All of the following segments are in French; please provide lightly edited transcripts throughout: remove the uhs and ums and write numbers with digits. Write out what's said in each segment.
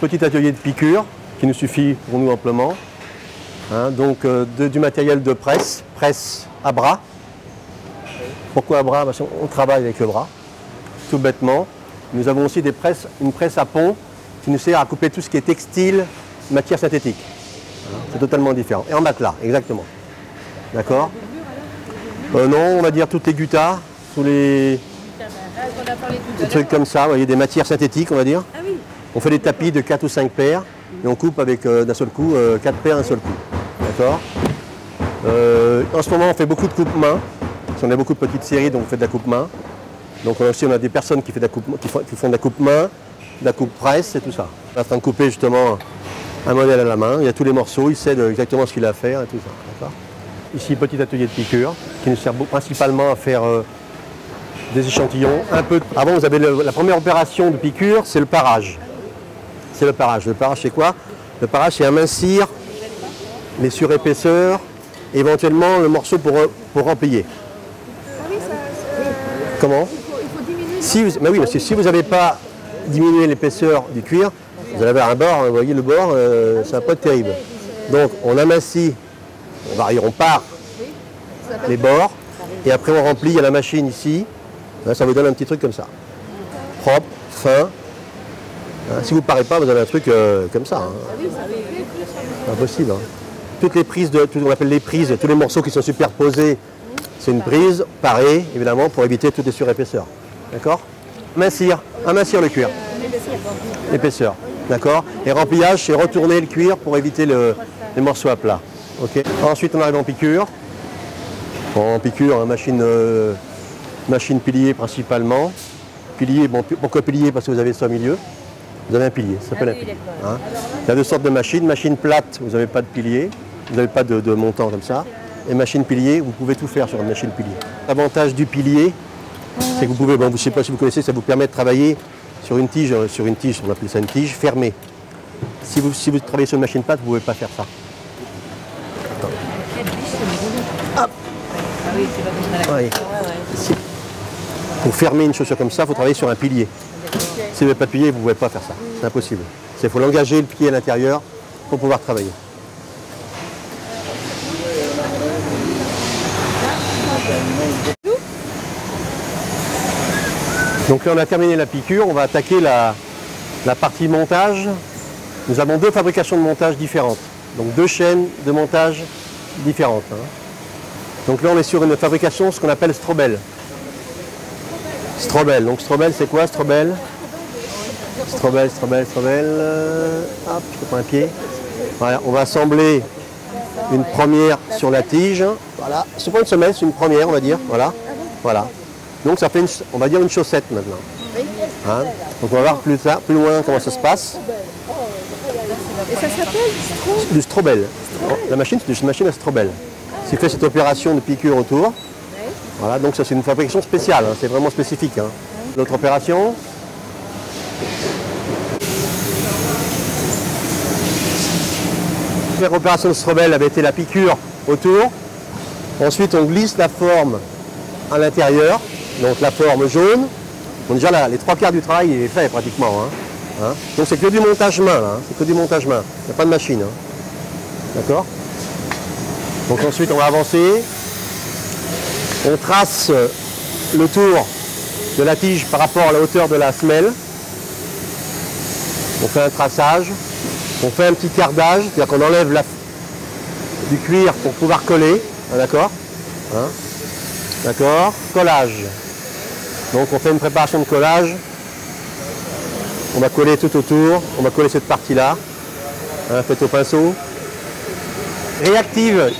petit atelier de piqûre qui nous suffit pour nous amplement. Hein, donc du matériel de presse, presse à bras. Pourquoi à bras? Parce qu'on travaille avec le bras, tout bêtement. Nous avons aussi une presse à pont qui nous sert à couper tout ce qui est textile, matière synthétique. C'est totalement différent. Et en matelas, exactement. D'accord? Non, on va dire toutes les guttares, tous les trucs comme ça, vous voyez, des matières synthétiques, on va dire. Ah oui. On fait des tapis de 4 ou 5 paires et on coupe avec d'un seul coup 4 paires d'un seul coup. D'accord? En ce moment, on fait beaucoup de coupe main. On a beaucoup de petites séries, donc on fait de la coupe main. Donc aussi, on a des personnes qui font de la coupe main, de la coupe presse et tout ça. On est en train de couper justement un modèle à la main. Il y a tous les morceaux, il sait exactement ce qu'il a à faire et tout ça. Ici, petit atelier de piqûre qui nous sert principalement à faire des échantillons. Avant, vous avez la première opération de piqûre, c'est le parage. C'est le parage. Le parage, c'est quoi? Le parage, c'est amincir les surépaisseurs, éventuellement le morceau pour remplier. Comment? Mais oui, parce que si vous n'avez pas diminué l'épaisseur du cuir, vous allez avoir un bord, vous voyez le bord, ça va pas être terrible. Donc on amincit, on part les bords, et après on remplit, il y a la machine ici, là, ça vous donne un petit truc comme ça. Propre, fin. Si vous ne parez pas, vous avez un truc comme ça. Impossible. Toutes les prises, on appelle les prises, tous les morceaux qui sont superposés, c'est une prise parée, évidemment, pour éviter toutes les surépaisseurs. D'accord? Amincir le cuir. L'épaisseur. D'accord? Et remplissage, c'est retourner le cuir pour éviter les morceaux à plat. Okay. Ensuite, on arrive en piqûre. En piqûre, machine pilier principalement. Pilier, bon, pourquoi pilier? Parce que vous avez ça au milieu. Vous avez un pilier, ça s'appelle un pilier. Hein? Il y a deux sortes de machines. Machine plate, vous n'avez pas de pilier. Vous n'avez pas de montant comme ça. Et machine pilier, vous pouvez tout faire sur une machine pilier. L'avantage du pilier, c'est que vous pouvez, bon, je ne sais pas si vous connaissez, ça vous permet de travailler sur une tige, on appelle ça une tige fermée. Si vous travaillez sur une machine plate, vous ne pouvez pas faire ça. Hop. Oui. Pour fermer une chaussure comme ça, il faut travailler sur un pilier. Si vous n'avez pas de pilier, vous ne pouvez pas faire ça. C'est impossible. Il faut l'engager, le pied à l'intérieur, pour pouvoir travailler. Donc là on a terminé la piqûre, on va attaquer la partie montage. Nous avons deux fabrications de montage différentes, donc deux chaînes de montage différentes. Donc là on est sur une fabrication, ce qu'on appelle Strobel. Strobel, donc Strobel c'est quoi Strobel? Strobel. Hop, je prends un pied. Voilà, on va assembler une première sur la tige. Voilà, c'est pas une semelle, c'est une première on va dire. Voilà. Donc ça fait, on va dire, une chaussette maintenant. Hein? Donc on va voir plus loin comment ça se passe. Et ça s'appelle du Strobel. La machine, c'est une machine à Strobel. C'est fait cette opération de piqûre autour. Voilà, donc ça c'est une fabrication spéciale, hein, c'est vraiment spécifique. Hein. L'autre opération. La première opération de Strobel avait été la piqûre autour. Ensuite on glisse la forme à l'intérieur. Donc la forme jaune, bon, déjà là, les trois quarts du travail il est fait pratiquement. Hein. Donc c'est que du montage main, là, c'est que du montage main, il n'y a pas de machine. Hein. D'accord? Donc ensuite on va avancer, on trace le tour de la tige par rapport à la hauteur de la semelle. On fait un traçage, on fait un petit cardage, c'est-à-dire qu'on enlève du cuir pour pouvoir coller, d'accord? Hein? D'accord? Collage. Donc on fait une préparation de collage. On va coller tout autour. On va coller cette partie-là. Hein, faites au pinceau. Réactive.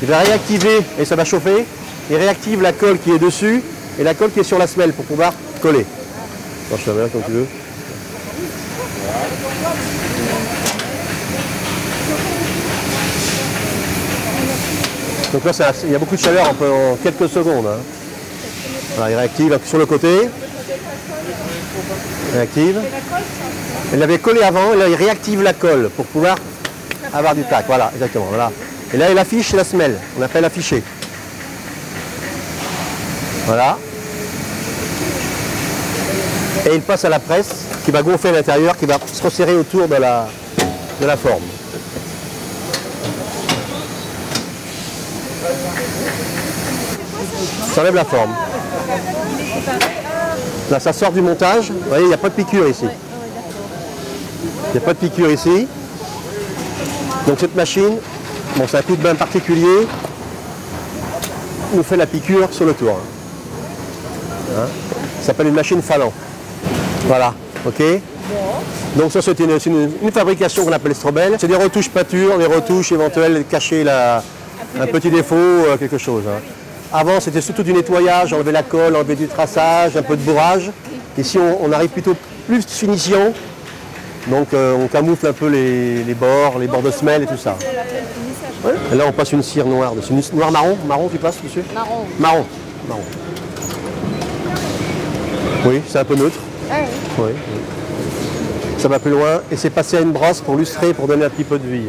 Il va réactiver et ça va chauffer. Il réactive la colle qui est dessus et la colle qui est sur la semelle pour pouvoir coller. Bon, je te reviens comme tu veux. Donc là, il y a beaucoup de chaleur en quelques secondes. Hein. Voilà, il réactive sur le côté. Réactive. Elle l'avait collé avant, et là il réactive la colle pour pouvoir avoir du tac. Voilà, exactement. Voilà. Et là il affiche la semelle. On appelle afficher. Voilà. Et il passe à la presse qui va gonfler à l'intérieur, qui va se resserrer autour de la forme. Ça enlève la forme. Là, ça sort du montage. Vous voyez, il n'y a pas de piqûre ici. Il n'y a pas de piqûre ici. Donc cette machine, bon, c'est un coup de bain particulier, nous fait la piqûre sur le tour. Hein? Ça s'appelle une machine Phalan. Voilà, ok. Donc ça c'est une fabrication qu'on appelle Strobel. C'est des retouches peinture, des retouches éventuelles, cacher un petit défaut, quelque chose. Hein. Avant c'était surtout du nettoyage, enlever la colle, enlever du traçage, un peu de bourrage. Ici on arrive plutôt plus de finition. Donc on camoufle un peu les bords de semelle et tout ça. Ouais. Et là on passe une cire noire dessus. Une noir marron, marron tu passes dessus? Marron. Marron. Marron. Oui, c'est un peu neutre. Ah oui. Oui. Ça va plus loin et c'est passé à une brosse pour lustrer, pour donner un petit peu de vie.